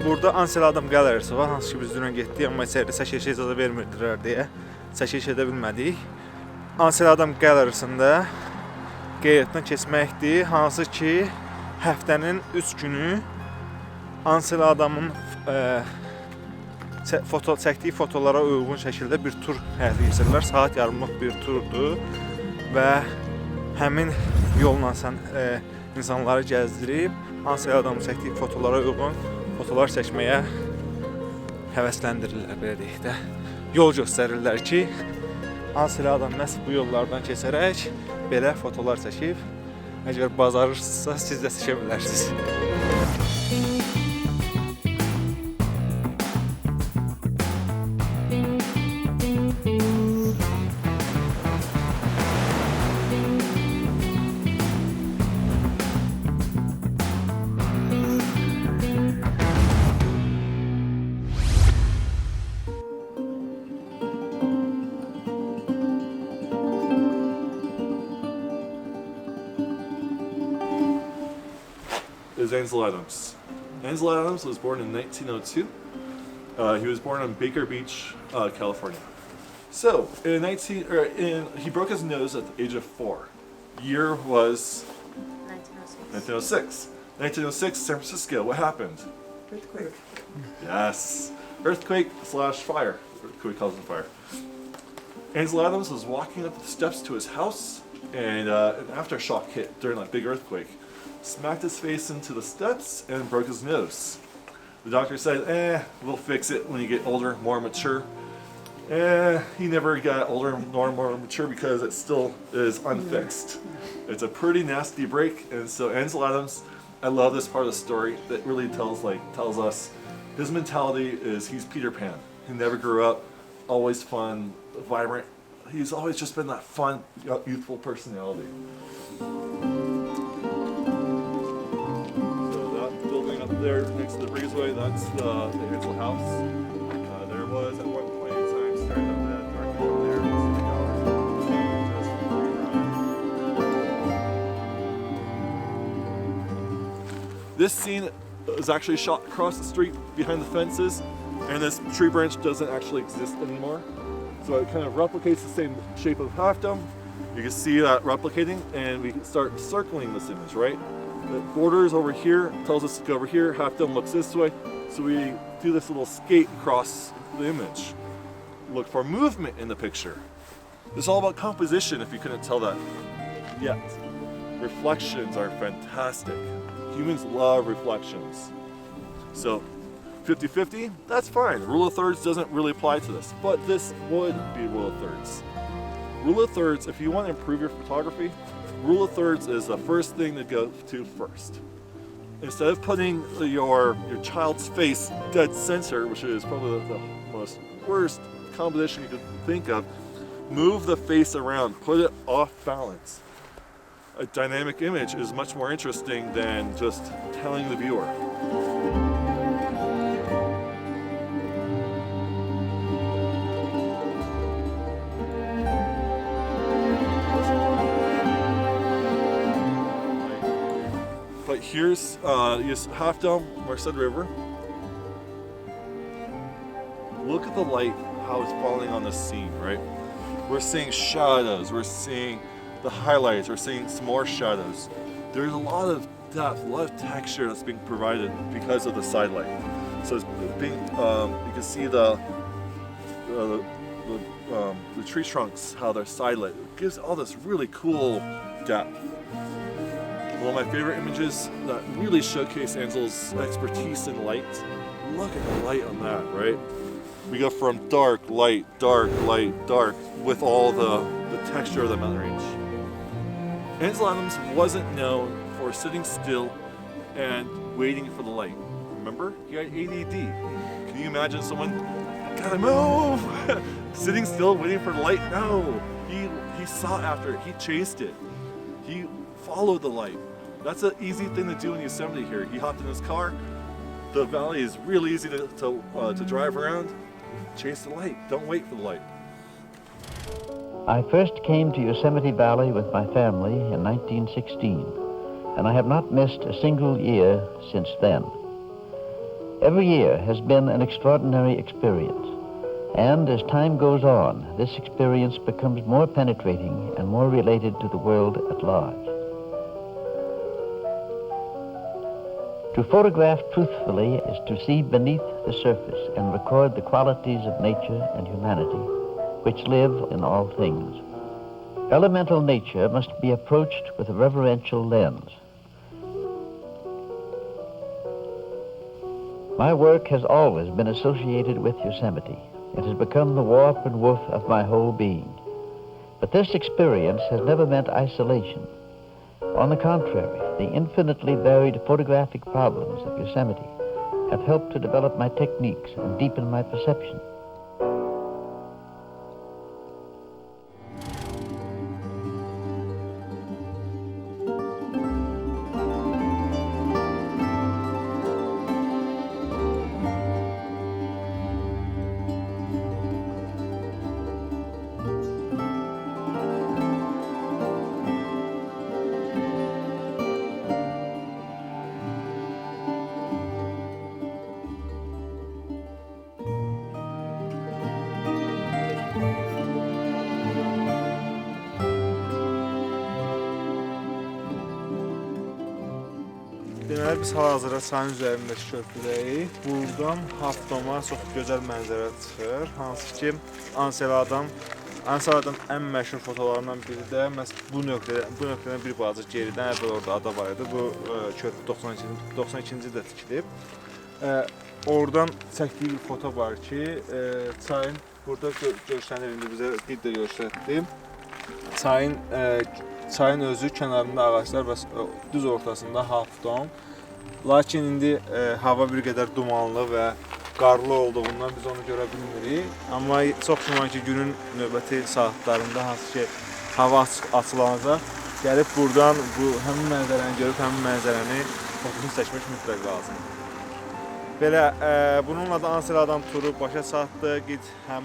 burada Ansel Adams qalerisi var, hansı ki biz dünən getdik, amma içəridə çəkilişə icazə vermirdilər deyə çəkiliş edə bilmədik. Ansel Adams qalerisində qeyddən keçməkdir, hansı ki həftənin 3 günü Ansel Adamın çəkdiyi fotolara uyğun şəkildə bir tur həyata keçirirlər. Saat yarımlıq bir turdur və həmin yolla insanları gəzdirib Ansel Adamın çəkdiyi fotolara uyğun fotolar çəkməyə həvəsləndirirlər, belə deyək də. Yol göstərirlər ki, Ansel Adam məhz bu yollardan keçərək belə fotolar çəkib. Əgər bacarırsınızsa, siz də çəkə bilərsiniz. Is Ansel Adams. Ansel Adams was born in 1902. He was born on Baker Beach, California. So, he broke his nose at the age of 4. Year was 1906. 1906, San Francisco. What happened? Earthquake. Yes, earthquake/fire. Earthquake causes fire. Ansel Adams was walking up the steps to his house, and an aftershock hit during that big earthquake. Smacked his face into the steps and broke his nose. The doctor said, we'll fix it when you get older, more mature. He never got older nor more mature because it still is unfixed. It's a pretty nasty break, and so Ansel Adams, I love this part of the story that really tells us his mentality is he's Peter Pan. He never grew up, always fun, vibrant. He's always just been that fun, youthful personality. There next to the breezeway, that's the Ansel house. There was at one point in time, starting up that dark hill there, this scene is actually shot across the street behind the fences, and this tree branch doesn't actually exist anymore. So it kind of replicates the same shape of half dome. You can see that replicating, and we can start circling this image, right? The borders over here tells us to go over here, half dome looks this way, so we do this little skate across the image. Look for movement in the picture. It's all about composition, if you couldn't tell that yet. Reflections are fantastic. Humans love reflections. So 50-50, that's fine. Rule of thirds doesn't really apply to this, but this would be rule of thirds. Rule of thirds, if you want to improve your photography, rule of thirds is the first thing to go to first. Instead of putting your child's face dead center, which is probably the most worst composition you could think of, move the face around, put it off balance. A dynamic image is much more interesting than just telling the viewer. But here's half dome, Merced River. Look at the light, how it's falling on the scene, right? We're seeing shadows, we're seeing the highlights, we're seeing some more shadows. There's a lot of depth, a lot of texture that's being provided because of the side light. So it's being, you can see the tree trunks, how they're side lit. It gives all this really cool depth. One of my favorite images that really showcase Ansel's expertise in light. Look at the light on that, right? We go from dark, light, dark, with all the texture of the mountain range. Ansel Adams wasn't known for sitting still and waiting for the light. Remember? He had ADD. Can you imagine someone, gotta move, sitting still waiting for the light? No, he sought after it, he chased it. He followed the light. That's an easy thing to do in Yosemite here. He hopped in his car. The valley is really easy to drive around. Chase the light. Don't wait for the light. I first came to Yosemite Valley with my family in 1916, and I have not missed a single year since then. Every year has been an extraordinary experience, and as time goes on, this experience becomes more penetrating and more related to the world at large. To photograph truthfully is to see beneath the surface and record the qualities of nature and humanity, which live in all things. Elemental nature must be approached with a reverential lens. My work has always been associated with Yosemite. It has become the warp and woof of my whole being. But this experience has never meant isolation. On the contrary, the infinitely varied photographic problems of Yosemite have helped to develop my techniques and deepen my perception. Deməli, biz hal-hazırda çayın üzərindəki körpüdəyik. Buradan Hafdoma çox gözəl mənzərə çıxır. Hansı ki, Ansel Adamın ən məşhur fotolarından biri də məhz bu nöqtədən bir balaca geridən əvvəl orada ada var idi. Bu körpü 92-ci ildə tikilib. Oradan çəkdiyi bir foto var ki, çayın burada görsənir, indi bizə bir də göstərdim. Çayın özü kənarında ağaclar və düz ortasında Hafdom. Lakin indi hava bir qədər dumanlı və qarlı olduğundan biz onu görə bilmirik. Amma çox güman ki, günün növbəti saatlarında hansı ki, hava açılacaq, gəlib buradan həmin mənzərəni görüb, həmin mənzərəni fotosunu çəkmək mütləq lazımdır. Belə, bununla da Ansel Adam turu başa çatdı. Həm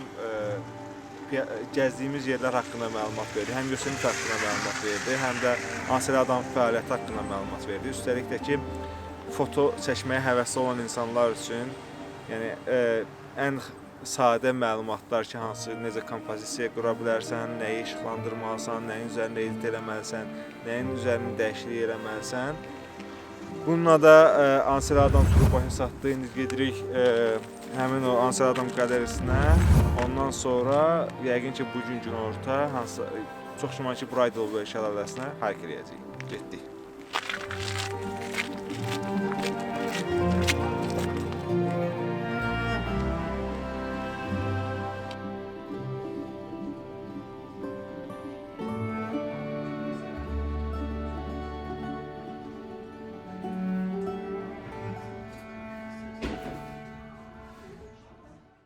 gəzdiyimiz yerlər haqqında məlumat verdi, həm Yosemite haqqında məlumat verdi, həm də Ansel Adamın fəaliyyəti haqqında məlumat verdi. Üstəlik də ki, foto çəkməyə həvəsli olan insanlar üçün, yəni ən sadə məlumatlar ki, necə kompozisiya qura bilərsən, nəyi işıqlandırmalısan, nəyin üzərində edit eləməlisən, nəyin üzərində dəyişiklik eləməlisən. Bununla da Ansel Adam turu başa çatdı. İndi gedirik həmin o Ansel Adam qalerisinə. Ondan sonra yəqin ki, bugün günorta çox güman ki, Bright Hall şəlaləsinə hike eləyəcəyik. Getdik.